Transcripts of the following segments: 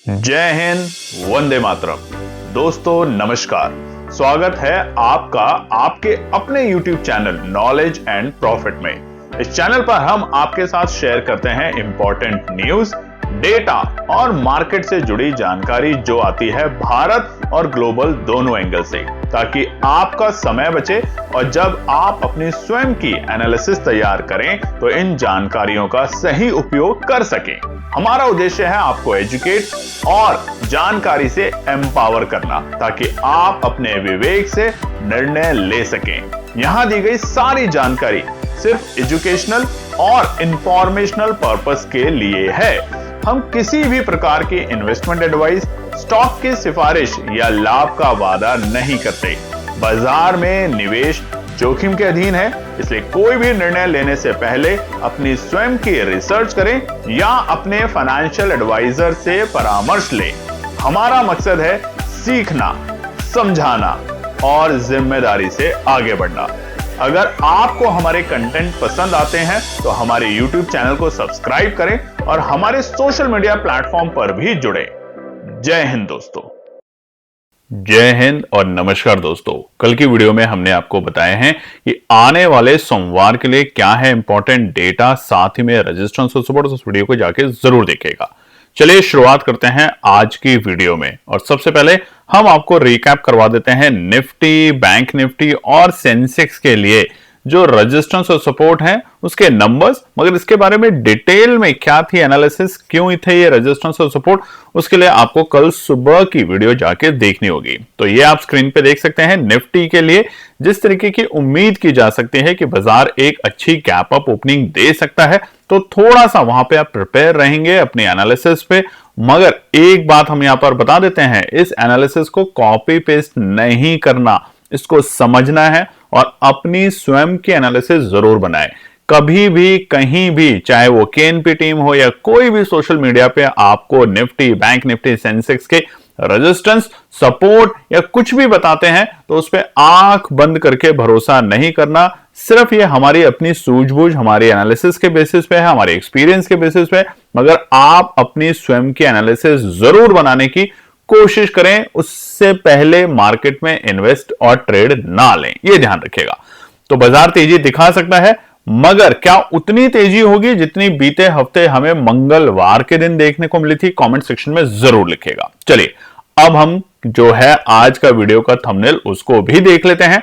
जय हिंद, वंदे मातरम। दोस्तों नमस्कार, स्वागत है आपका आपके अपने YouTube channel knowledge and profit में। इस चैनल पर हम आपके साथ शेयर करते हैं इंपॉर्टेंट न्यूज, डेटा और मार्केट से जुड़ी जानकारी जो आती है भारत और ग्लोबल दोनों एंगल से, ताकि आपका समय बचे और जब आप अपनी स्वयं की एनालिसिस तैयार करें तो इन जानकारियों का सही उपयोग कर सकें। हमारा उद्देश्य है आपको एजुकेट और जानकारी से एम्पावर करना, ताकि आप अपने विवेक से निर्णय ले सकें। यहां दी गई सारी जानकारी सिर्फ एजुकेशनल और इंफॉर्मेशनल पर्पस के लिए है। हम किसी भी प्रकार की इन्वेस्टमेंट एडवाइस, स्टॉक की सिफारिश या लाभ का वादा नहीं करते। बाजार में निवेश जोखिम के अधीन है, इसलिए कोई भी निर्णय लेने से पहले अपनी स्वयं की रिसर्च करें या अपने फाइनेंशियल एडवाइजर से परामर्श लें। हमारा मकसद है सीखना, समझाना और जिम्मेदारी से आगे बढ़ना। अगर आपको हमारे कंटेंट पसंद आते हैं तो हमारे YouTube चैनल को सब्सक्राइब करें और हमारे सोशल मीडिया प्लेटफॉर्म पर भी जुड़ें। जय हिंद दोस्तों। जय हिंद और नमस्कार दोस्तों। कल की वीडियो में हमने आपको बताए हैं कि आने वाले सोमवार के लिए क्या है इंपॉर्टेंट डेटा, साथ ही में रेजिस्टेंस और सपोर्ट। उस वीडियो को जाके जरूर देखिएगा। चलिए शुरुआत करते हैं आज की वीडियो में। और सबसे पहले हम आपको रिकैप करवा देते हैं निफ्टी, बैंक निफ्टी और सेंसेक्स के लिए जो रेजिस्टेंस और सपोर्ट है उसके नंबर्स, मगर इसके बारे में डिटेल में क्या थी एनालिसिस, क्यों थे ये रेजिस्टेंस और सपोर्ट, उसके लिए आपको कल सुबह की वीडियो जाके देखनी होगी। तो ये आप स्क्रीन पे देख सकते हैं। निफ्टी के लिए जिस तरीके की उम्मीद की जा सकती है कि बाजार एक अच्छी गैप अप ओपनिंग दे सकता है, तो थोड़ा सा वहां पे आप प्रिपेयर रहेंगे अपनी एनालिसिस पे। मगर एक बात हम यहां पर बता देते हैं, इस एनालिसिस को कॉपी पेस्ट नहीं करना, इसको समझना है और अपनी स्वयं की एनालिसिस जरूर बनाएं। कभी भी कहीं भी, चाहे वो केएनपी टीम हो या कोई भी सोशल मीडिया पे आपको निफ्टी, बैंक निफ्टी, सेंसेक्स के रेजिस्टेंस, सपोर्ट या कुछ भी बताते हैं तो उस पर आंख बंद करके भरोसा नहीं करना। सिर्फ ये हमारी अपनी सूझबूझ, हमारी एनालिसिस के बेसिस पे है, हमारे एक्सपीरियंस के बेसिस पे, मगर आप अपनी स्वयं की एनालिसिस जरूर बनाने की कोशिश करें। उससे पहले मार्केट में इन्वेस्ट और ट्रेड ना लें, यह ध्यान रखिएगा। तो बाजार तेजी दिखा सकता है, मगर क्या उतनी तेजी होगी जितनी बीते हफ्ते हमें मंगलवार के दिन देखने को मिली थी? कमेंट सेक्शन में जरूर लिखिएगा। चलिए अब हम जो है आज का वीडियो का थंबनेल उसको भी देख लेते हैं,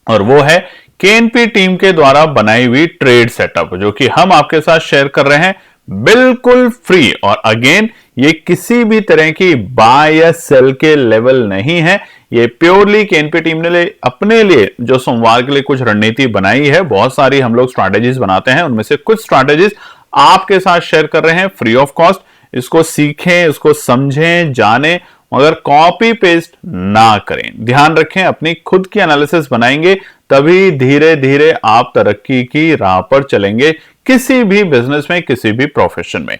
और वो है केएनपी टीम के द्वारा बनाई हुई ट्रेड सेटअप, जो कि हम आपके साथ शेयर कर रहे हैं बिल्कुल फ्री। और अगेन ये किसी भी तरह की बाय या सेल के लेवल नहीं है। ये प्योरली केएनपी टीम ने अपने लिए जो सोमवार के लिए कुछ रणनीति बनाई है। बहुत सारी हम लोग स्ट्रैटेजीज बनाते हैं, उनमें से कुछ स्ट्रैटेजीज आपके साथ शेयर कर रहे हैं फ्री ऑफ कॉस्ट। इसको सीखें, इसको समझें, जानें, मगर कॉपी पेस्ट ना करें। ध्यान रखें, अपनी खुद की एनालिसिस बनाएंगे तभी धीरे धीरे आप तरक्की की राह पर चलेंगे, किसी भी बिजनेस में, किसी भी प्रोफेशन में।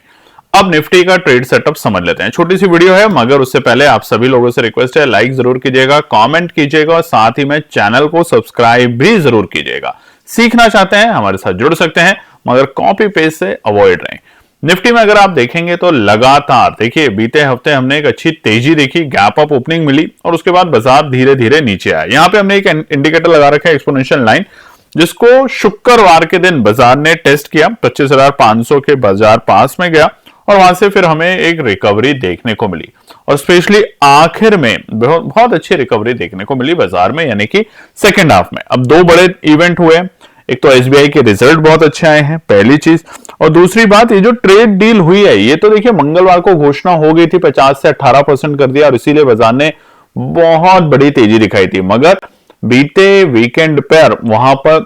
अब निफ्टी का ट्रेड सेटअप समझ लेते हैं। छोटी सी वीडियो है, मगर उससे पहले आप सभी लोगों से रिक्वेस्ट है, लाइक जरूर कीजिएगा, कमेंट कीजिएगा और साथ ही में चैनल को सब्सक्राइब भी जरूर कीजिएगा। सीखना चाहते हैं, हमारे साथ जुड़ सकते हैं, मगर कॉपी पेस्ट से अवॉइड रहें। निफ्टी में अगर आप देखेंगे तो लगातार देखिए बीते हफ्ते हमने एक अच्छी तेजी देखी, गैप अप ओपनिंग मिली और उसके बाद बाजार धीरे धीरे नीचे आया। यहां पे हमने एक इंडिकेटर लगा रखा है, एक्सपोनेंशियल लाइन, जिसको शुक्रवार के दिन बाजार ने टेस्ट किया। 25,500 के बाजार पास में गया और वहां से फिर हमें एक रिकवरी देखने को मिली, और स्पेशली आखिर में बहुत अच्छी रिकवरी देखने को मिली बाजार में, यानी कि सेकेंड हाफ में। अब दो बड़े इवेंट हुए, एक तो एसबीआई के रिजल्ट बहुत अच्छे आए हैं, पहली चीज, और दूसरी बात ये जो ट्रेड डील हुई है, ये तो देखिए मंगलवार को घोषणा हो गई थी, 50 से 18% कर दिया और इसीलिए बाजार ने बहुत बड़ी तेजी दिखाई थी। मगर बीते वीकेंड पर वहां पर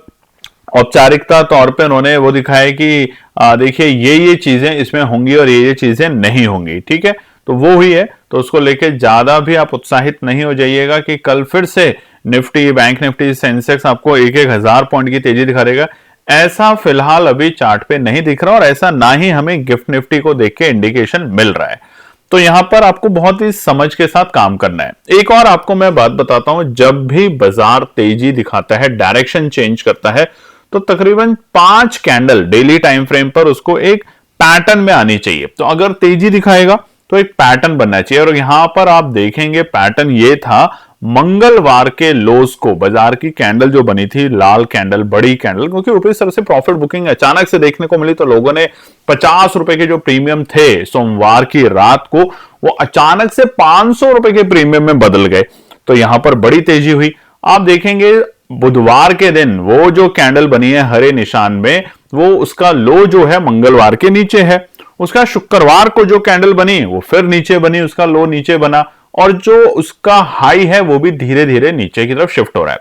औपचारिकता तौर पे उन्होंने वो दिखाया कि देखिए ये चीजें इसमें होंगी और ये चीजें नहीं होंगी, ठीक है। तो वो हुई है, तो उसको लेके ज्यादा भी आप उत्साहित नहीं हो जाइएगा कि कल फिर से निफ्टी, बैंक निफ्टी, सेंसेक्स आपको 1,000 पॉइंट की तेजी दिखा देगा। ऐसा फिलहाल अभी चार्ट पे नहीं दिख रहा, और ऐसा ना ही हमें गिफ्ट निफ्टी को देख के इंडिकेशन मिल रहा है। तो यहां पर आपको बहुत ही समझ के साथ काम करना है। एक और आपको मैं बात बताता हूं, जब भी बाजार तेजी दिखाता है, डायरेक्शन चेंज करता है, तो तकरीबन 5 कैंडल डेली टाइम फ्रेम पर उसको एक पैटर्न में आनी चाहिए। तो अगर तेजी दिखाएगा तो एक पैटर्न बनना चाहिए। और यहां पर आप देखेंगे पैटर्न ये था, मंगलवार के लोस को बाजार की कैंडल जो बनी थी, लाल कैंडल, बड़ी कैंडल, क्योंकि ऊपरी तरफ से प्रॉफिट बुकिंग अचानक से देखने को मिली, तो लोगों ने 50 रुपए के जो प्रीमियम थे सोमवार की रात को, वो अचानक से 500 रुपए के प्रीमियम में बदल गए। तो यहां पर बड़ी तेजी हुई। आप देखेंगे बुधवार के दिन वो जो कैंडल बनी है हरे निशान में, वो उसका लो जो है मंगलवार के नीचे है। उसका शुक्रवार को जो कैंडल बनी वो फिर नीचे बनी, उसका लो नीचे बना, और जो उसका हाई है वो भी धीरे धीरे नीचे की तरफ शिफ्ट हो रहा है।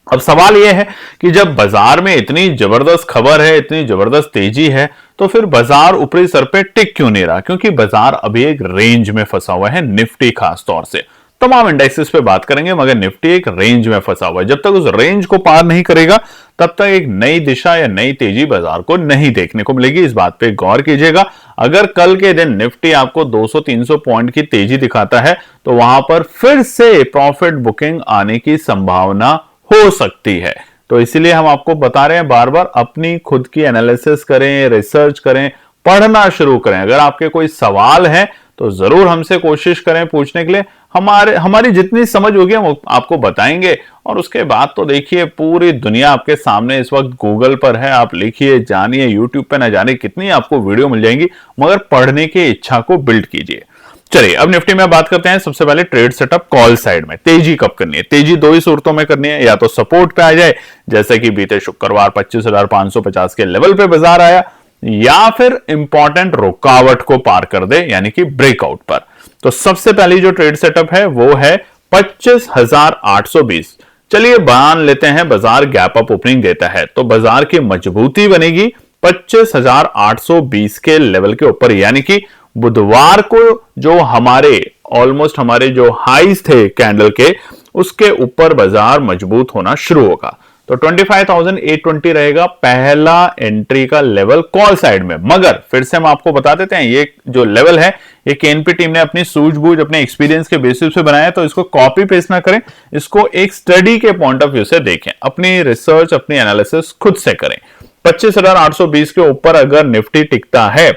अब सवाल यह है कि जब बाजार में इतनी जबरदस्त खबर है, इतनी जबरदस्त तेजी है, तो फिर बाजार ऊपरी सर पे टिक क्यों नहीं रहा? क्योंकि बाजार अभी एक रेंज में फंसा हुआ है, निफ्टी खास तौर से। तमाम इंडेक्सेस पे बात करेंगे, मगर निफ्टी एक रेंज में फंसा हुआ है। जब तक उस रेंज को पार नहीं करेगा, तब तक एक नई दिशा या नई तेजी बाजार को नहीं देखने को मिलेगी। इस बात पे गौर कीजिएगा। अगर कल के दिन निफ्टी आपको 200-300 पॉइंट की तेजी दिखाता है, तो वहां पर फिर से प्रॉफिट बुकिंग आने की संभावना हो सकती है। तो इसीलिए हम आपको बता रहे हैं बार बार, अपनी खुद की एनालिसिस करें, रिसर्च करें, पढ़ना शुरू करें। अगर आपके कोई सवाल है तो जरूर हमसे कोशिश करें पूछने के लिए। हमारी जितनी समझ होगी हम आपको बताएंगे। और उसके बाद तो देखिए, पूरी दुनिया आपके सामने इस वक्त गूगल पर है, आप लिखिए, जानिए, यूट्यूब पे ना जाने कितनी आपको वीडियो मिल जाएंगी, मगर पढ़ने की इच्छा को बिल्ड कीजिए। चलिए अब निफ्टी में बात करते हैं। सबसे पहले ट्रेड सेटअप कॉल साइड में। तेजी कब करनी है? तेजी दो ही सूरतों में करनी है, या तो सपोर्ट पे आ जाए, जैसे कि बीते शुक्रवार 25,550 के लेवल पे बाजार आया, या फिर इंपॉर्टेंट रुकावट को पार कर दे, यानी कि ब्रेकआउट पर। तो सबसे पहली जो ट्रेड सेटअप है वो है 25,820। चलिए मान लेते हैं बाजार गैप अप ओपनिंग देता है, तो बाजार की मजबूती बनेगी 25,820 के लेवल के ऊपर, यानी कि बुधवार को जो हमारे जो हाईज थे कैंडल के, उसके ऊपर बाजार मजबूत होना शुरू होगा। तो 25,820 रहेगा पहला एंट्री का लेवल कॉल साइड में। मगर फिर से हम आपको बता देते हैं, ये जो लेवल है ये केएनपी टीम ने अपनी सूझबूझ, अपने एक्सपीरियंस के बेसिस पे बनाया है, तो इसको कॉपी पेस्ट ना करें, इसको एक स्टडी के पॉइंट ऑफ व्यू से देखें, अपनी रिसर्च, अपनी एनालिसिस खुद से करें। 25,820 के ऊपर अगर निफ्टी टिकता है,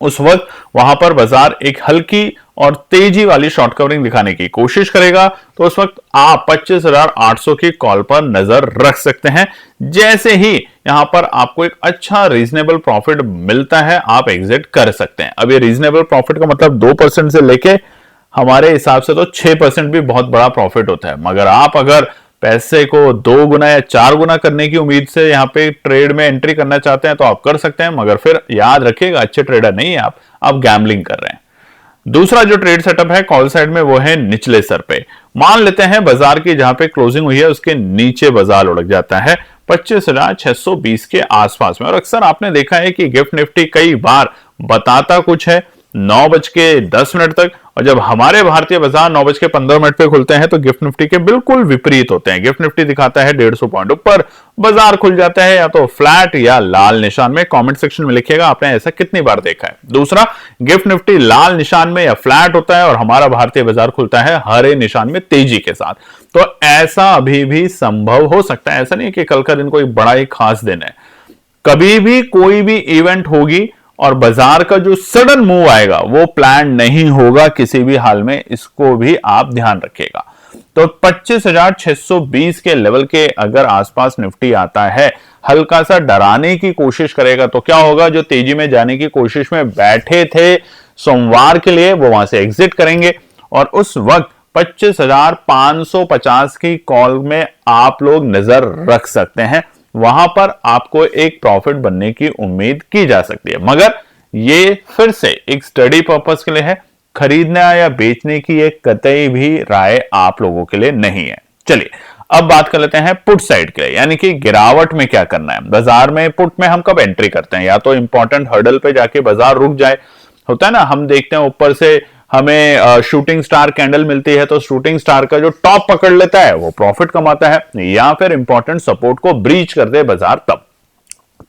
उस वक्त वहां पर बाजार एक हल्की और तेजी वाली शॉर्ट कवरिंग दिखाने की कोशिश करेगा, तो उस वक्त आप 25,800 की कॉल पर नजर रख सकते हैं। जैसे ही यहां पर आपको एक अच्छा रीजनेबल प्रॉफिट मिलता है, आप एग्जिट कर सकते हैं। अब ये रीजनेबल प्रॉफिट का मतलब 2% से लेके हमारे हिसाब से तो 6% भी बहुत बड़ा प्रॉफिट होता है। मगर आप अगर पैसे को 2 गुना या 4 गुना करने की उम्मीद से यहां पे ट्रेड में एंट्री करना चाहते हैं, तो आप कर सकते हैं, मगर फिर याद रखिएगा, अच्छे ट्रेडर नहीं है आप गैम्बलिंग कर रहे हैं। दूसरा जो ट्रेड सेटअप है कॉल साइड में, वो है निचले सर पे। मान लेते हैं बाजार की जहां पे क्लोजिंग हुई है उसके नीचे बाजार उड़क जाता है 25,620 के आसपास में। और अक्सर आपने देखा है कि गिफ्ट निफ्टी कई बार बताता कुछ है 9:10 तक, और जब हमारे भारतीय बाजार 9:15 पे खुलते हैं तो गिफ्ट निफ्टी के बिल्कुल विपरीत होते हैं। गिफ्ट निफ्टी दिखाता है 150 पॉइंट ऊपर, बाजार खुल जाता है या तो फ्लैट या लाल निशान में। कमेंट सेक्शन में लिखिएगा आपने ऐसा कितनी बार देखा है। दूसरा, गिफ्ट निफ्टी लाल निशान में या फ्लैट होता है और हमारा भारतीय बाजार खुलता है हरे निशान में तेजी के साथ। तो ऐसा अभी भी संभव हो सकता है, ऐसा नहीं कि कल का दिन कोई बड़ा ही खास दिन है। कभी भी कोई भी इवेंट होगी और बाजार का जो सडन मूव आएगा वो प्लान नहीं होगा किसी भी हाल में, इसको भी आप ध्यान रखिएगा। तो 25,620 के लेवल के अगर आसपास निफ्टी आता है, हल्का सा डराने की कोशिश करेगा, तो क्या होगा, जो तेजी में जाने की कोशिश में बैठे थे सोमवार के लिए, वो वहां से एग्जिट करेंगे, और उस वक्त 25,550 की कॉल में आप लोग नजर रख सकते हैं। वहां पर आपको एक प्रॉफिट बनने की उम्मीद की जा सकती है, मगर ये फिर से एक स्टडी पर्पस के लिए है। खरीदना या बेचने की एक कतई भी राय आप लोगों के लिए नहीं है। चलिए अब बात कर लेते हैं पुट साइड के लिए, यानी कि गिरावट में क्या करना है। बाजार में पुट में हम कब एंट्री करते हैं? या तो इंपॉर्टेंट हर्डल पे जाके बाजार रुक जाए, होता है ना, हम देखते हैं ऊपर से हमें शूटिंग स्टार कैंडल मिलती है, तो शूटिंग स्टार का जो टॉप पकड़ लेता है वो प्रॉफिट कमाता है, या फिर इंपॉर्टेंट सपोर्ट को ब्रीच कर दे बाजार तब।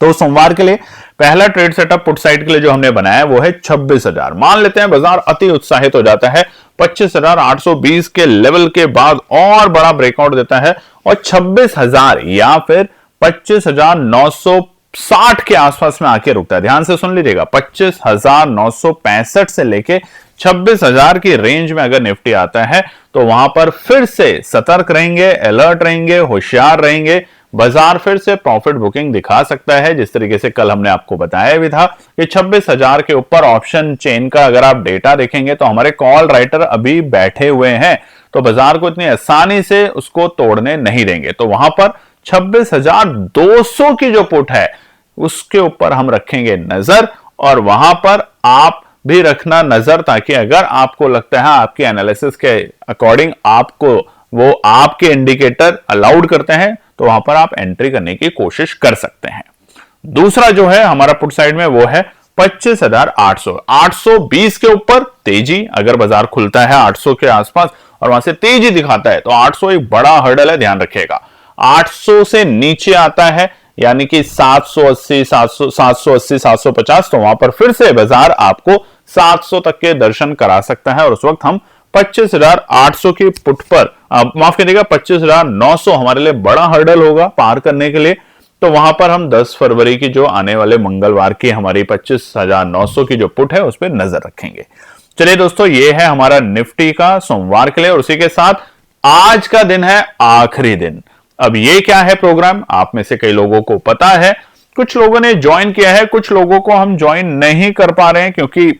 तो सोमवार के लिए पहला ट्रेड सेटअप पुट साइड के लिए जो हमने बनाया है वो है 26,000। मान लेते हैं बाजार अति उत्साहित हो जाता है, 25,820 के लेवल के बाद और बड़ा ब्रेकआउट देता है और 26,000 या फिर 25,960 के आसपास में आके रुकता है। ध्यान से सुन लीजिएगा, 25,965 से लेके 26,000 की रेंज में अगर निफ्टी आता है तो वहां पर फिर से सतर्क रहेंगे, अलर्ट रहेंगे, होशियार रहेंगे। बाजार फिर से प्रॉफिट बुकिंग दिखा सकता है, जिस तरीके से कल हमने आपको बताया भी था कि 26,000 के ऊपर ऑप्शन चेन का अगर आप डेटा देखेंगे तो हमारे कॉल राइटर अभी बैठे हुए हैं, तो बाजार को इतनी आसानी से उसको तोड़ने नहीं देंगे। तो वहां पर 26,200 की जो पुट है उसके ऊपर हम रखेंगे नजर, और वहां पर आप भी रखना नजर, ताकि अगर आपको लगता है आपके एनालिसिस के अकॉर्डिंग आपको वो आपके इंडिकेटर अलाउड करते हैं तो वहां पर आप एंट्री करने की कोशिश कर सकते हैं। दूसरा जो है हमारा पुट साइड में वो है 25,800, 820 के ऊपर तेजी, अगर बाजार खुलता है 800 के आसपास और वहां से तेजी दिखाता है तो 800 एक बड़ा हर्डल है, ध्यान रखिएगा। 800 से नीचे आता है यानी कि 780, 750, तो वहां पर फिर से बाजार आपको 700 तक के दर्शन करा सकता है, और उस वक्त हम 25,800 की पुट पर माफ कीजिएगा 25,900 हमारे लिए बड़ा हर्डल होगा पार करने के लिए। तो वहां पर हम 10 फरवरी की जो आने वाले मंगलवार की हमारी 25,900 की जो पुट है उस पर नजर रखेंगे। चलिए दोस्तों, ये है हमारा निफ्टी का सोमवार के लिए, और उसी के साथ आज का दिन है आखिरी दिन। अब ये क्या है प्रोग्राम, आप में से कई लोगों को पता है, कुछ लोगों ने ज्वाइन किया है, कुछ लोगों को हम ज्वाइन नहीं कर पा रहे हैं, क्योंकि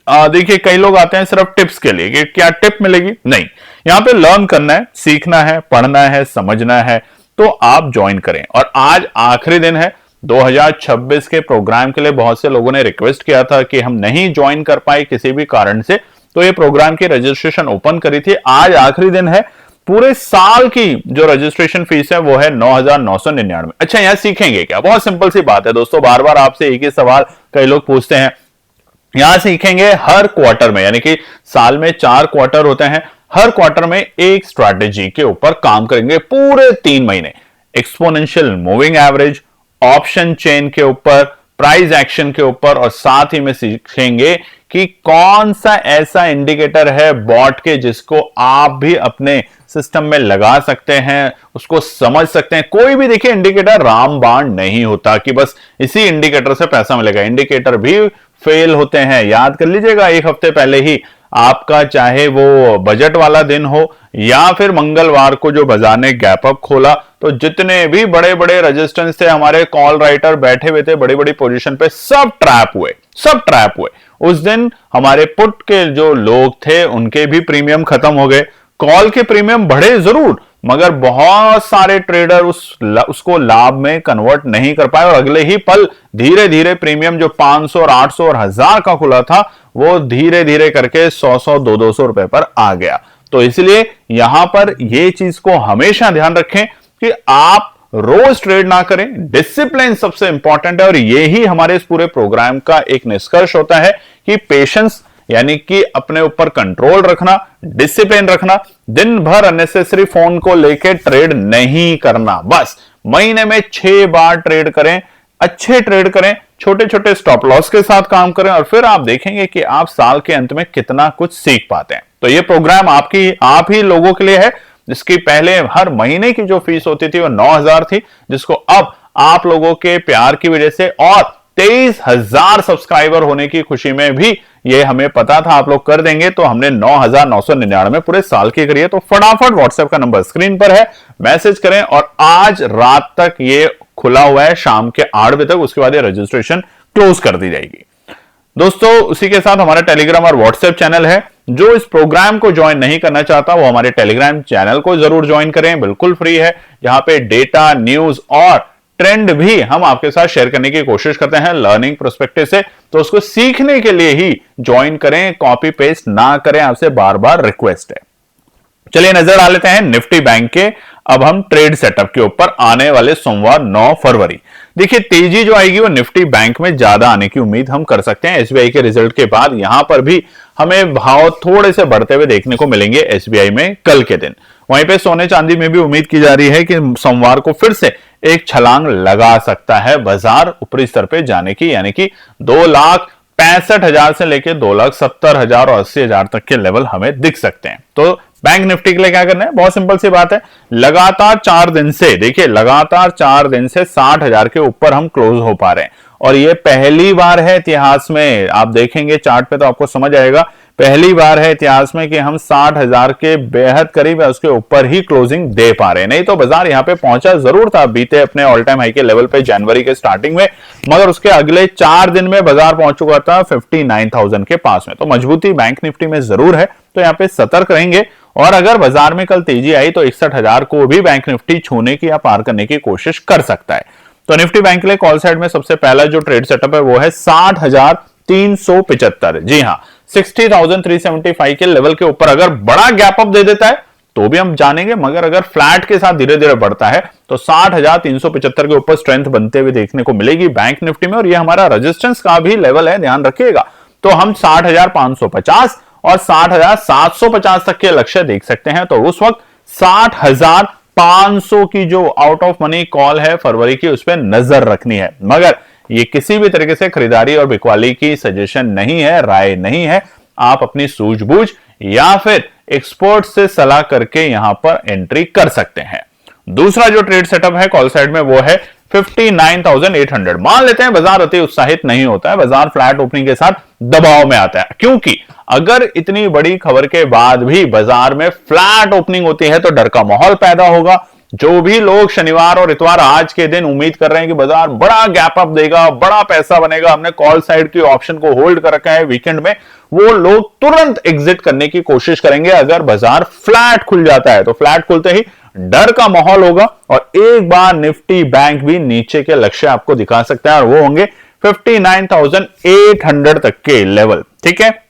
देखिए कई लोग आते हैं सिर्फ टिप्स के लिए कि क्या टिप मिलेगी, नहीं, यहां पे लर्न करना है, सीखना है, पढ़ना है, समझना है, तो आप ज्वाइन करें। और आज आखिरी दिन है 2026 के प्रोग्राम के लिए। बहुत से लोगों ने रिक्वेस्ट किया था कि हम नहीं ज्वाइन कर पाए किसी भी कारण से, तो ये प्रोग्राम की रजिस्ट्रेशन ओपन करी थी। आज आखिरी दिन है, पूरे साल की जो रजिस्ट्रेशन फीस है वो है 9,999। अच्छा, यहां सीखेंगे क्या? बहुत सिंपल सी बात है दोस्तों, बार बार आपसे एक ही सवाल कई लोग पूछते हैं। यहां सीखेंगे हर क्वार्टर में, यानी कि साल में 4 क्वार्टर होते हैं, हर क्वार्टर में एक स्ट्रैटेजी के ऊपर काम करेंगे पूरे 3 महीने। Exponential moving average, option chain के ऊपर, प्राइस एक्शन के ऊपर, और साथ ही में सीखेंगे कि कौन सा ऐसा इंडिकेटर है बॉट के जिसको आप भी अपने सिस्टम में लगा सकते हैं, उसको समझ सकते हैं। कोई भी देखिए इंडिकेटर रामबाण नहीं होता कि बस इसी इंडिकेटर से पैसा मिलेगा, इंडिकेटर भी फेल होते हैं। याद कर लीजिएगा, एक हफ्ते पहले ही आपका चाहे वो बजट वाला दिन हो या फिर मंगलवार को जो बाजार ने गैप अप खोला, तो जितने भी बड़े बड़े रेजिस्टेंस थे, हमारे कॉल राइटर बैठे हुए थे बड़ी बड़ी पोजीशन पे, सब ट्रैप हुए, सब ट्रैप हुए। उस दिन हमारे पुट के जो लोग थे उनके भी प्रीमियम खत्म हो गए, कॉल के प्रीमियम बढ़े जरूर, मगर बहुत सारे ट्रेडर उसको लाभ में कन्वर्ट नहीं कर पाए, और अगले ही पल धीरे धीरे प्रीमियम जो 500 और 800 और 1000 का खुला था वो धीरे धीरे करके 100-100, 200 रुपए पर आ गया। तो इसलिए यहां पर यह चीज को हमेशा ध्यान रखें कि आप रोज ट्रेड ना करें, डिसिप्लिन सबसे इंपॉर्टेंट है। और यही हमारे इस पूरे प्रोग्राम का एक निष्कर्ष होता है कि पेशेंस, यानी कि अपने ऊपर कंट्रोल रखना, डिसिप्लिन रखना, दिन भर अननेसेसरी फोन को लेके ट्रेड नहीं करना। बस महीने में 6 बार ट्रेड करें, अच्छे ट्रेड करें, छोटे छोटे स्टॉप लॉस के साथ काम करें, और फिर आप देखेंगे कि आप साल के अंत में कितना कुछ सीख पाते हैं। तो ये प्रोग्राम आप ही लोगों के लिए है, जिसकी पहले हर महीने की जो फीस होती थी वो 9,000 थी, जिसको अब आप लोगों के प्यार की वजह से और 23,000 सब्सक्राइबर होने की खुशी में भी, ये हमें पता था आप लोग कर देंगे, तो हमने 9,999 पूरे साल की करी है। तो फटाफट व्हाट्सएप का नंबर स्क्रीन पर है, मैसेज करें, और आज रात तक ये खुला हुआ है, शाम के 8 बजे तक, उसके बाद ये रजिस्ट्रेशन क्लोज कर दी जाएगी। दोस्तों, उसी के साथ हमारा टेलीग्राम और व्हाट्सएप चैनल है। जो इस प्रोग्राम को ज्वाइन नहीं करना चाहता वो हमारे टेलीग्राम चैनल को जरूर ज्वाइन करें, बिल्कुल फ्री है। यहां पे डेटा, न्यूज और ट्रेंड भी हम आपके साथ शेयर करने की कोशिश करते हैं लर्निंग पर्सपेक्टिव से, तो उसको सीखने के लिए ही ज्वाइन करें, कॉपी पेस्ट ना करें, आपसे बार बार रिक्वेस्ट है। चलिए नजर डाल लेते हैं निफ्टी बैंक के अब हम ट्रेड सेटअप के ऊपर आने वाले सोमवार 9 फरवरी। देखिए तेजी जो आएगी वो निफ्टी बैंक में ज्यादा आने की उम्मीद हम कर सकते हैं। एसबीआई के रिजल्ट के बाद यहां पर भी हमें भाव थोड़े से बढ़ते हुए देखने को मिलेंगे एसबीआई में कल के दिन। वहीं पे सोने चांदी में भी उम्मीद की जा रही है कि सोमवार को फिर से एक छलांग लगा सकता है बाजार ऊपरी स्तर पे जाने की, यानी कि 2,65,000 से लेकर 2,70,000 और 80,000 तक के लेवल हमें दिख सकते हैं। तो बैंक निफ्टी के लिए क्या करना है, बहुत सिंपल सी बात है, लगातार 4 दिन से, देखिए लगातार 4 दिन से 60,000 के ऊपर हम क्लोज हो पा रहे हैं, और ये पहली बार है इतिहास में, आप देखेंगे चार्ट पे तो आपको समझ आएगा, पहली बार है इतिहास में कि हम 60,000 के बेहद करीब है उसके ऊपर ही क्लोजिंग दे पा रहे हैं। नहीं तो बाजार यहां पे पहुंचा जरूर था बीते अपने ऑल टाइम हाई के लेवल पे जनवरी के स्टार्टिंग में, मगर उसके अगले 4 दिन में बाजार पहुंच चुका था 59,000 के पास में। तो मजबूती बैंक निफ्टी में जरूर है, तो यहाँ पे सतर्क रहेंगे। और अगर बाजार में कल तेजी आई तो 61,000 को भी बैंक निफ्टी छूने की या पार करने की कोशिश कर सकता है। तो निफ्टी बैंक के लिए कॉल साइड में सबसे पहला जो ट्रेड सेटअप है वो है 60,375। जी हाँ, 60,375 के लेवल के ऊपर अगर बड़ा गैप अप दे देता है तो भी हम जानेंगे, मगर अगर फ्लैट के साथ धीरे धीरे बढ़ता है तो 60,375 के ऊपर स्ट्रेंथ बनते हुए देखने को मिलेगी बैंक निफ्टी में। और ये हमारा रेजिस्टेंस का भी लेवल है, ध्यान रखिएगा। तो हम 60,550 और 60,750 तक के लक्ष्य देख सकते हैं। तो उस वक्त 60,500 की जो आउट ऑफ मनी कॉल है फरवरी की, उस पर नजर रखनी है। मगर ये किसी भी तरीके से खरीदारी और बिकवाली की सजेशन नहीं है, राय नहीं है। आप अपनी सूझबूझ या फिर एक्सपर्ट से सलाह करके यहां पर एंट्री कर सकते हैं। दूसरा जो ट्रेड सेटअप है कॉल साइड में वो है 59,800। मान लेते हैं बाजार अति उत्साहित नहीं होता है, बाजार फ्लैट ओपनिंग के साथ दबाव में आता है, क्योंकि अगर इतनी बड़ी खबर के बाद भी बाजार में फ्लैट ओपनिंग होती है तो डर का माहौल पैदा होगा। जो भी लोग शनिवार और इतवार आज के दिन उम्मीद कर रहे हैं कि बाजार बड़ा गैप अप देगा, बड़ा पैसा बनेगा, हमने कॉल साइड की ऑप्शन को होल्ड कर रखा है वीकेंड में, वो लोग तुरंत एग्जिट करने की कोशिश करेंगे अगर बाजार फ्लैट खुल जाता है। तो फ्लैट खुलते ही डर का माहौल होगा और एक बार निफ्टी बैंक भी नीचे के लक्ष्य आपको दिखा सकता है, और वो होंगे 59,800 तक के लेवल। ठीक है,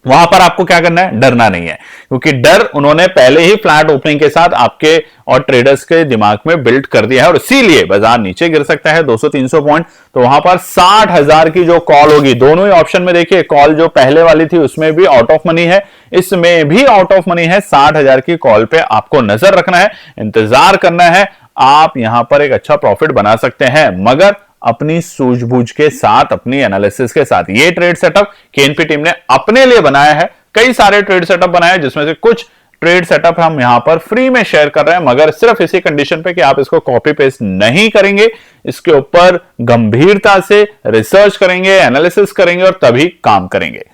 वहां पर आपको क्या करना है, डरना नहीं है, क्योंकि डर उन्होंने पहले ही फ्लैट ओपनिंग के साथ आपके और ट्रेडर्स के दिमाग में बिल्ड कर दिया है, और इसीलिए बाजार नीचे गिर सकता है 200-300 पॉइंट। तो वहां पर 60,000 की जो कॉल होगी, दोनों ही ऑप्शन में देखिए, कॉल जो पहले वाली थी उसमें भी आउट ऑफ मनी है, इसमें भी आउट ऑफ मनी है। 60,000 की कॉल पे आपको नजर रखना है, इंतजार करना है। आप यहां पर एक अच्छा प्रॉफिट बना सकते हैं, मगर अपनी सूझबूझ के साथ, अपनी एनालिसिस के साथ। ये ट्रेड सेटअप केएनपी टीम ने अपने लिए बनाया है। कई सारे ट्रेड सेटअप बनाए हैं, जिसमें से कुछ ट्रेड सेटअप हम यहां पर फ्री में शेयर कर रहे हैं, मगर सिर्फ इसी कंडीशन पे कि आप इसको कॉपी पेस्ट नहीं करेंगे, इसके ऊपर गंभीरता से रिसर्च करेंगे, एनालिसिस करेंगे और तभी काम करेंगे।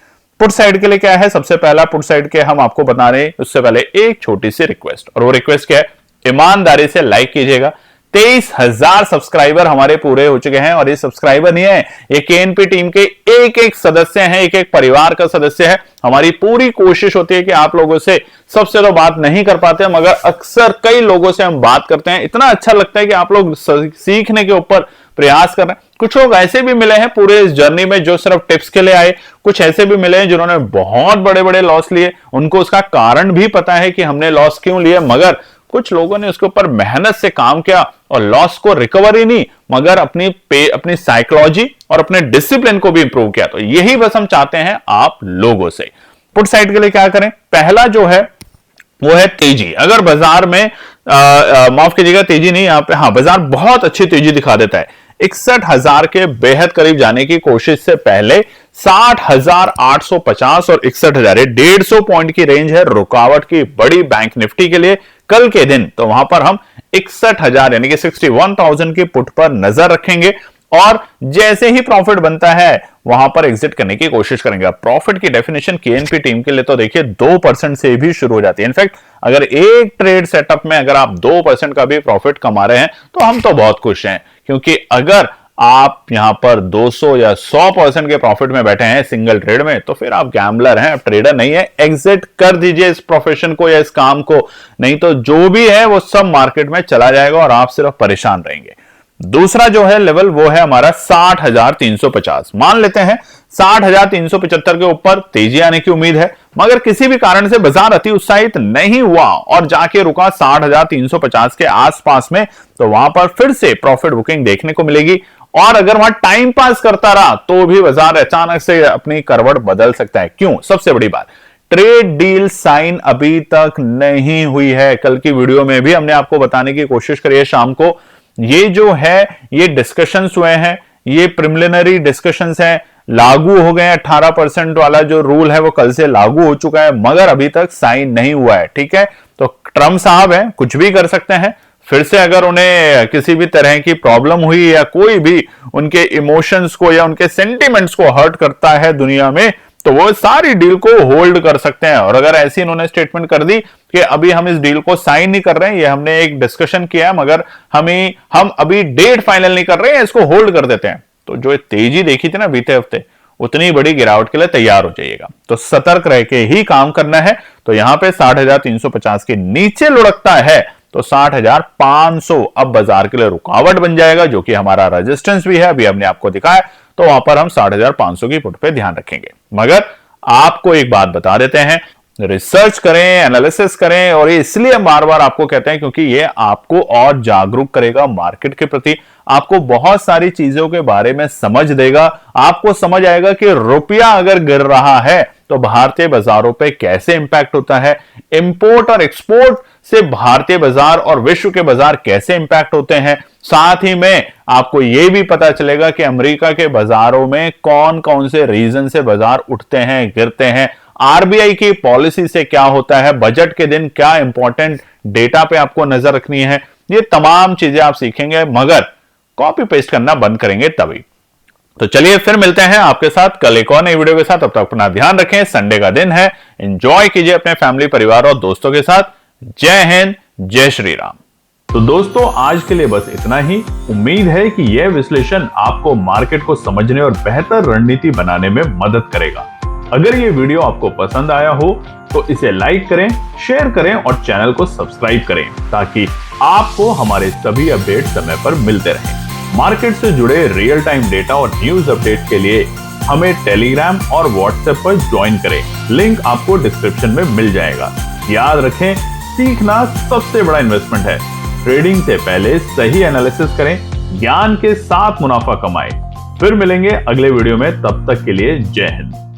पुट साइड के लिए क्या है, सबसे पहला पुट साइड के हम आपको बता रहे हैं, उससे पहले एक छोटी सी रिक्वेस्ट, और वो रिक्वेस्ट क्या है, ईमानदारी से लाइक कीजिएगा। 23,000 सब्सक्राइबर हमारे पूरे हो चुके हैं, और ये सब्सक्राइबर नहीं है, ये केएनपी टीम के एक एक सदस्य हैं, एक एक परिवार का सदस्य है। हमारी पूरी कोशिश होती है कि आप लोगों से सबसे तो बात नहीं कर पाते, मगर अक्सर कई लोगों से हम बात करते हैं। इतना अच्छा लगता है कि आप लोग सीखने के ऊपर प्रयास कर रहे हैं। कुछ लोग ऐसे भी मिले हैं पूरे इस जर्नी में जो सिर्फ टिप्स के लिए आए, कुछ ऐसे भी मिले हैं जिन्होंने बहुत बड़े बड़े लॉस लिए, उनको उसका कारण भी पता है कि हमने लॉस क्यों लिए, मगर कुछ लोगों ने उसके ऊपर मेहनत से काम किया और लॉस को रिकवरी नहीं, मगर अपनी साइकोलॉजी और अपने डिसिप्लिन को भी इंप्रूव किया। तो यही बस हम चाहते हैं आप लोगों से। पुट साइड के लिए क्या करें, पहला जो है वो है तेजी। अगर बाजार में माफ कीजिएगा, तेजी नहीं यहाँ पे, हाँ, बाजार बहुत अच्छी तेजी दिखा देता है। 61,000 के बेहद करीब जाने की कोशिश से पहले 60,850 और 61,000, 150 पॉइंट की रेंज है रुकावट की बड़ी बैंक निफ्टी के लिए कल के दिन। तो वहां पर हम 61,000 यानी कि 61,000 की पुट पर नजर रखेंगे, और जैसे ही प्रॉफिट बनता है वहां पर एग्जिट करने की कोशिश करेंगे। प्रॉफिट की डेफिनेशन केएनपी टीम के लिए तो देखिए 2% से भी शुरू हो जाती है। इनफैक्ट अगर एक ट्रेड सेटअप में अगर आप 2% का भी प्रॉफिट कमा रहे हैं तो हम तो बहुत खुश हैं, क्योंकि अगर आप यहां पर 200 या 100% के प्रॉफिट में बैठे हैं सिंगल ट्रेड में, तो फिर आप गैम्बलर हैं, ट्रेडर नहीं है। एग्जिट कर दीजिए इस प्रोफेशन को या इस काम को, नहीं तो जो भी है वो सब मार्केट में चला जाएगा और आप सिर्फ परेशान रहेंगे। दूसरा जो है लेवल वो है हमारा 60,350। मान लेते हैं 60,375 के ऊपर तेजी आने की उम्मीद है, मगर किसी भी कारण से बाजार अति उत्साहित नहीं हुआ और जाके रुका 60,350 के आसपास में, तो वहां पर फिर से प्रॉफिट बुकिंग देखने को मिलेगी। और अगर वहां टाइम पास करता रहा तो भी बाजार अचानक से अपनी करवट बदल सकता है। क्यों? सबसे बड़ी बात, ट्रेड डील साइन अभी तक नहीं हुई है। कल की वीडियो में भी हमने आपको बताने की कोशिश करी है शाम को, ये जो है ये डिस्कशंस हुए हैं, ये प्रिलिमिनरी डिस्कशंस हैं, लागू हो गए। 18% वाला जो रूल है वो कल से लागू हो चुका है, मगर अभी तक साइन नहीं हुआ है। ठीक है, तो ट्रम्प साहब हैं, कुछ भी कर सकते हैं। फिर से अगर उन्हें किसी भी तरह की प्रॉब्लम हुई या कोई भी उनके इमोशंस को या उनके सेंटिमेंट्स को हर्ट करता है दुनिया में, तो वो सारी डील को होल्ड कर सकते हैं। और अगर ऐसी इन्होंने स्टेटमेंट कर दी कि अभी हम इस डील को साइन नहीं कर रहे हैं, ये हमने एक डिस्कशन किया है मगर हम अभी डेट फाइनल नहीं कर रहे हैं, इसको होल्ड कर देते हैं, तो जो तेजी देखी थी ना बीते हफ्ते, उतनी बड़ी गिरावट के लिए तैयार हो जाइएगा। तो सतर्क रह के ही काम करना है। तो यहां पे 60,350 के नीचे लुढ़कता है तो 60,500 अब बाजार के लिए रुकावट बन जाएगा, जो कि हमारा रेजिस्टेंस भी है, अभी हमने आपको दिखाया। तो वहां पर हम 60,500 की पुट पे ध्यान रखेंगे। मगर आपको एक बात बता देते हैं, रिसर्च करें, एनालिसिस करें, और ये इसलिए हम बार बार आपको कहते हैं क्योंकि ये आपको और जागरूक करेगा मार्केट के प्रति, आपको बहुत सारी चीजों के बारे में समझ देगा। आपको समझ आएगा कि रुपया अगर गिर रहा है तो भारतीय बाजारों पे कैसे इंपैक्ट होता है, इंपोर्ट और एक्सपोर्ट से भारतीय बाजार और विश्व के बाजार कैसे इंपैक्ट होते हैं। साथ ही में आपको यह भी पता चलेगा कि अमेरिका के बाजारों में कौन कौन से रीजन से बाजार उठते हैं, गिरते हैं, आरबीआई की पॉलिसी से क्या होता है, बजट के दिन क्या इंपॉर्टेंट डेटा पे आपको नजर रखनी है। ये तमाम चीजें आप सीखेंगे, मगर कॉपी पेस्ट करना बंद करेंगे तभी। तो चलिए फिर मिलते हैं आपके साथ कल एक और नई वीडियो के साथ। तब तक अपना ध्यान रखें, संडे का दिन है, एंजॉय कीजिए अपने फैमिली, परिवार और दोस्तों के साथ। जय हिंद, जय श्री राम। तो दोस्तों आज के लिए बस इतना ही। उम्मीद है कि यह विश्लेषण आपको मार्केट को समझने और बेहतर रणनीति बनाने में मदद करेगा। अगर यह वीडियो आपको पसंद आया हो तो इसे लाइक करें, शेयर करें और चैनल को सब्सक्राइब करें, ताकि आपको हमारे सभी अपडेट समय पर मिलते रहें। मार्केट से जुड़े रियल टाइम डेटा और न्यूज अपडेट के लिए हमें टेलीग्राम और व्हाट्सएप पर ज्वाइन करें। लिंक आपको डिस्क्रिप्शन में मिल जाएगा। याद रखें, सीखना सबसे बड़ा इन्वेस्टमेंट है। ट्रेडिंग से पहले सही एनालिसिस करें, ज्ञान के साथ मुनाफा कमाएं। फिर मिलेंगे अगले वीडियो में, तब तक के लिए जय हिंद।